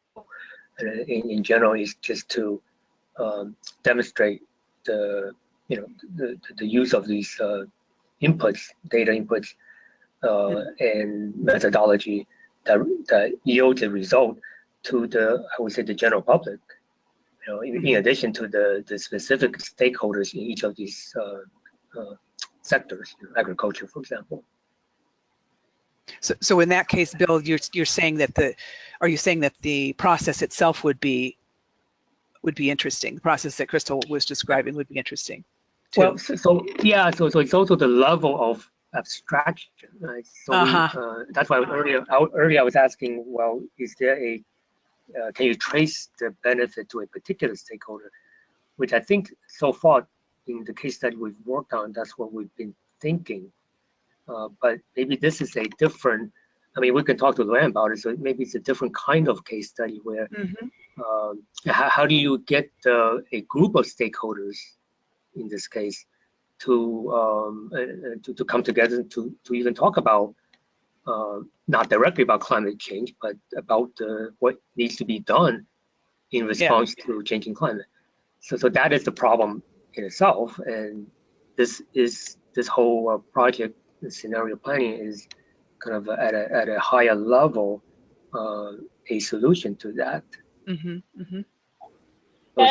And in general, it's just to demonstrate the, you know, the use of these inputs, data inputs, and methodology that yields a result to the, I would say, the general public. You know, in addition to the specific stakeholders in each of these sectors, you know, agriculture, for example. So in that case, Bill, you're saying that are you saying that the process itself would be interesting? The process that Crystal was describing would be interesting too. Well, so it's also the level of abstraction, right? So that's why earlier I was asking, well, is there can you trace the benefit to a particular stakeholder? Which I think so far in the case study we've worked on, that's what we've been thinking. But maybe this is a different, I mean, we can talk to Luann about it, so maybe it's a different kind of case study where how do you get a group of stakeholders, in this case, to come together to even talk about not directly about climate change, but about what needs to be done in response to changing climate. So that is the problem in itself, and this whole project, the scenario planning, is kind of at a higher level, a solution to that. And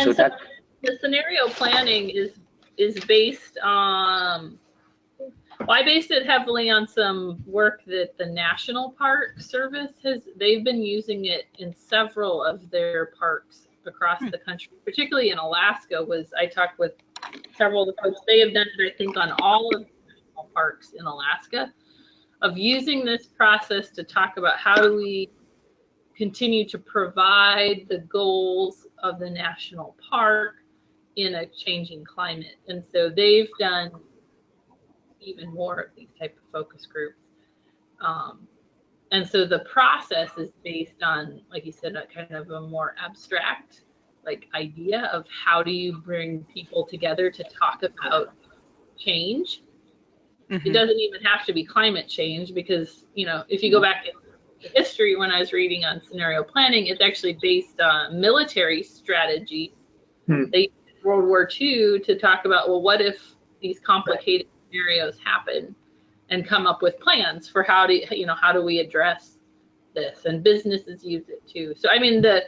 so the scenario planning is based on. Well, I based it heavily on some work that the National Park Service they've been using it in several of their parks across the country, particularly in Alaska. I talked with several of the folks, they have done it, I think, on all of the national parks in Alaska, of using this process to talk about how do we continue to provide the goals of the national park in a changing climate. And so they've done even more of these type of focus groups. And so the process is based on, like you said, a kind of a more abstract idea of how do you bring people together to talk about change. It doesn't even have to be climate change, because, if you go back in history, when I was reading on scenario planning, it's actually based on military strategy. They used World War II to talk about, well, what if these complicated scenarios happen, and come up with plans for how do we address this, and businesses use it too. So I mean, the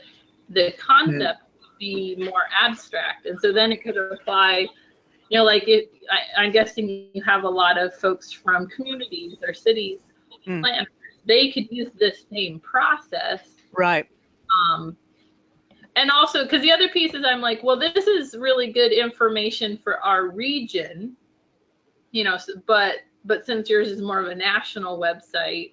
concept would be more abstract, and so then it could apply, I'm guessing you have a lot of folks from communities or cities, planners, they could use this same process, right? And also, because the other piece is, I'm like, well, this is really good information for our region, but since yours is more of a national website,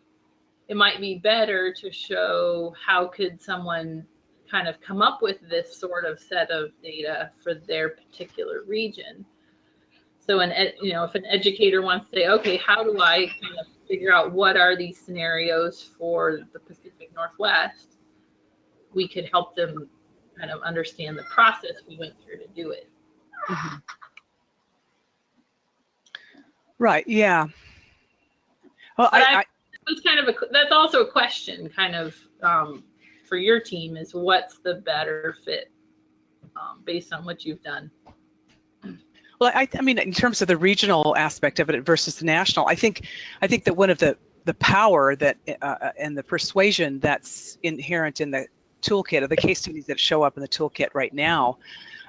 it might be better to show how could someone kind of come up with this sort of set of data for their particular region. So if an educator wants to say, okay, how do I kind of figure out what are these scenarios for the Pacific Northwest, we could help them kind of understand the process we went through to do it. Right. Yeah. Well, it's kind of that's also a question, kind of, for your team, is what's the better fit based on what you've done. Well, I mean, in terms of the regional aspect of it versus the national, I think that one of the power that and the persuasion that's inherent in the toolkit, of the case studies that show up in the toolkit right now,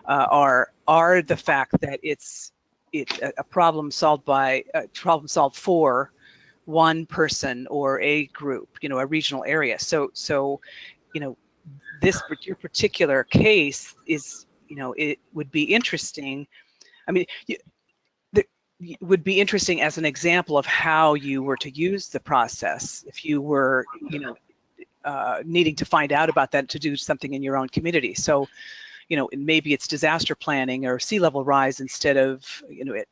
are the fact that it's a problem solved for one person or a group, a regional area. So your particular case is, it would be interesting. I mean, it would be interesting as an example of how you were to use the process if you were, needing to find out about that to do something in your own community. So, maybe it's disaster planning or sea level rise instead of,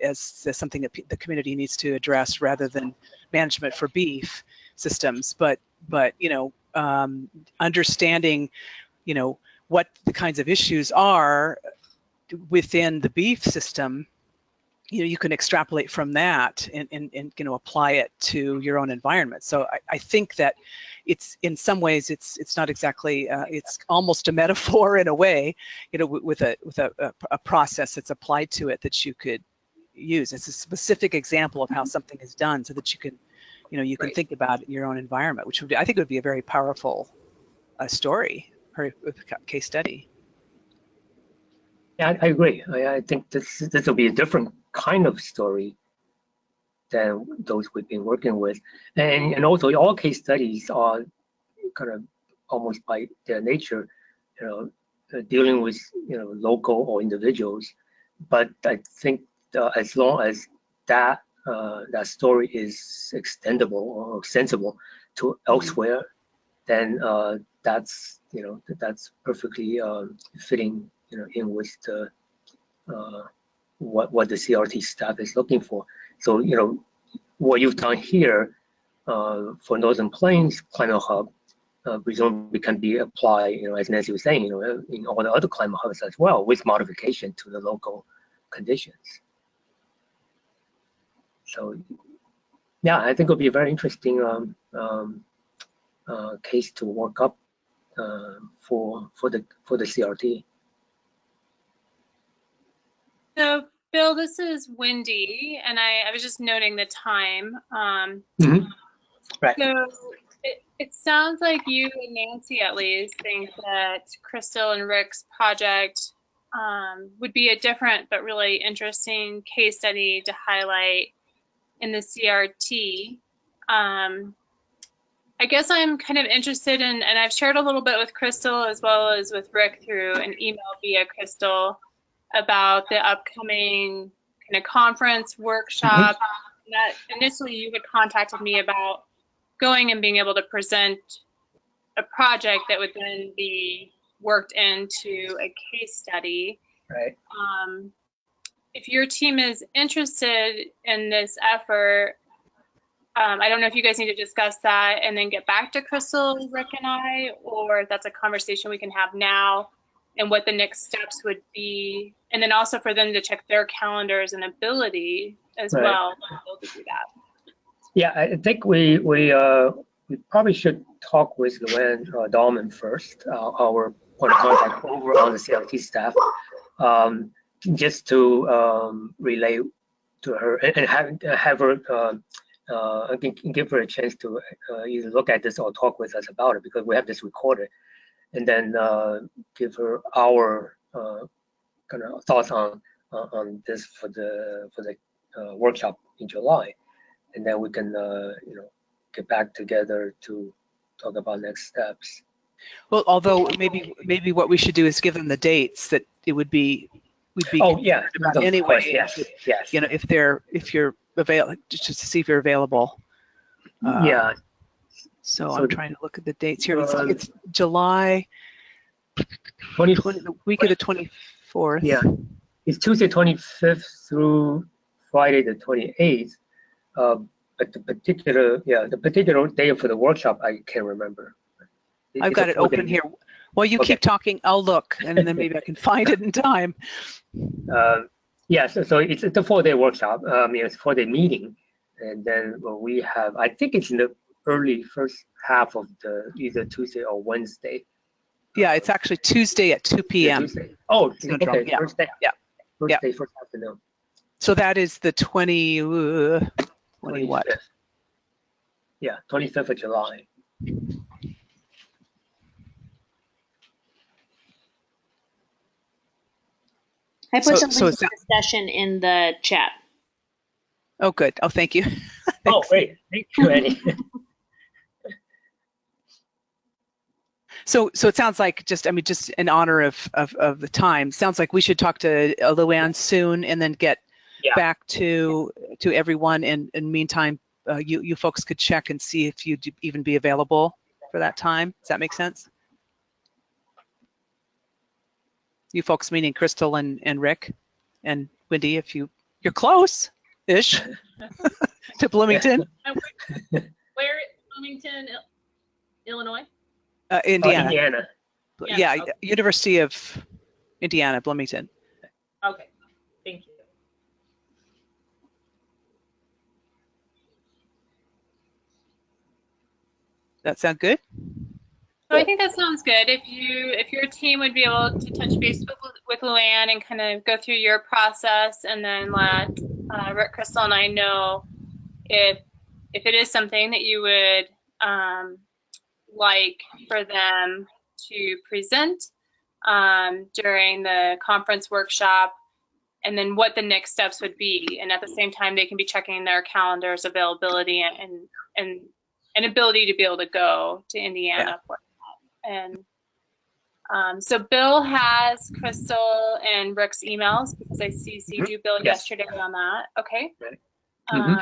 as something that the community needs to address rather than management for beef systems. But understanding, what the kinds of issues are within the beef system, you can extrapolate from that and apply it to your own environment. So I think that it's, in some ways, it's not exactly, it's almost a metaphor in a way, with a process that's applied to it that you could use. It's a specific example of how something is done, so that you can, you can think about it in your own environment, which I think would be a very powerful story or case study. Yeah, I agree. I think this will be a different kind of story than those we've been working with, and also all case studies are kind of, almost by their nature, dealing with local or individuals. But I think as long as that story is extendable or extensible to elsewhere, then that's perfectly fitting in with the what the CRT staff is looking for. So what you've done here for Northern Plains Climate Hub presumably can be applied, as Nancy was saying, in all the other climate hubs as well, with modification to the local conditions. So yeah, I think it'll be a very interesting case to work up for the CRT. So, Bill, this is Wendy, and I was just noting the time. Right. So it sounds like you and Nancy, at least, think that Crystal and Rick's project would be a different but really interesting case study to highlight in the CRT. I guess I'm kind of interested in, and I've shared a little bit with Crystal as well as with Rick through an email via Crystal about the upcoming kind of conference workshop. That initially you had contacted me about going and being able to present a project that would then be worked into a case study. Right. If your team is interested in this effort, I don't know if you guys need to discuss that and then get back to Crystal, Rick, and I, or if that's a conversation we can have now and what the next steps would be. And then also for them to check their calendars and ability as Right. well to be able to do that. Yeah, I think we probably should talk with Luann Dahlman first, our point of contact over on the CLT staff, just to relay to her and have her give her a chance to either look at this or talk with us about it, because we have this recorded, and then give her our kind of thoughts on this for the workshop in July. And then we can, get back together to talk about next steps. Well, although maybe what we should do is give them the dates that it would be. We'd be. Oh yeah. Anyway, yes. Yes. You know, if you're available, just to see if you're available. Yeah. So I'm trying to look at the dates here. It's July 20, the week of the 24th. Yeah. It's Tuesday 25th through Friday the 28th. But the particular day for the workshop, I can't remember. I've got it open here. While you keep talking, I'll look, and then maybe I can find it in time. Yeah, so it's a 4-day workshop. It's 4-day meeting, and then we have, I think it's in the early first half of the either Tuesday or Wednesday. Yeah, it's actually Tuesday at 2 p.m. Tuesday. Oh, okay. Yeah. First day. Yeah. First day, first afternoon. So that is the 20 what? Yeah, 25th of July. I put the link so to the session in the chat. Oh, good. Oh, thank you. Oh, great. Thank you, Annie. So it sounds like just in honor of the time, sounds like we should talk to Luann soon and then get back to everyone. And in meantime, you folks could check and see if you'd even be available for that time. Does that make sense? You folks, meaning Crystal and Rick and Wendy, if you're close-ish to Bloomington. Where? Bloomington, Illinois? Indiana. Indiana. Yeah, okay. University of Indiana, Bloomington. Okay, thank you. That sound good? So I think that sounds good. If your team would be able to touch base with Luann and kind of go through your process, and then let Rick, Crystal, and I know if it is something that you would like for them to present during the conference workshop, and then what the next steps would be. And at the same time, they can be checking their calendars, availability, and ability to be able to go to Indiana for that. And so Bill has Crystal and Rick's emails, because I CC'd you, Bill, yesterday on that. Okay. And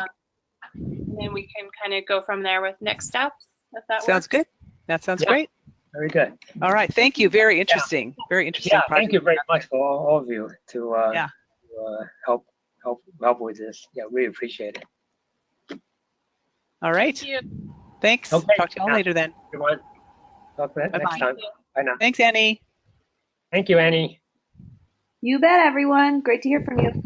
then we can kind of go from there with next steps, if that sounds good. That sounds great. Very good. All right. Thank you. Very interesting. Very interesting. Yeah, project. thank you very much for all of you to help with this. Yeah, really appreciate it. All right. Thank you. Thanks. Okay. Talk to you all later then. Everyone, talk next Bye-bye. time. Bye now. Thanks, Annie. Thank you, Annie. You bet, everyone. Great to hear from you.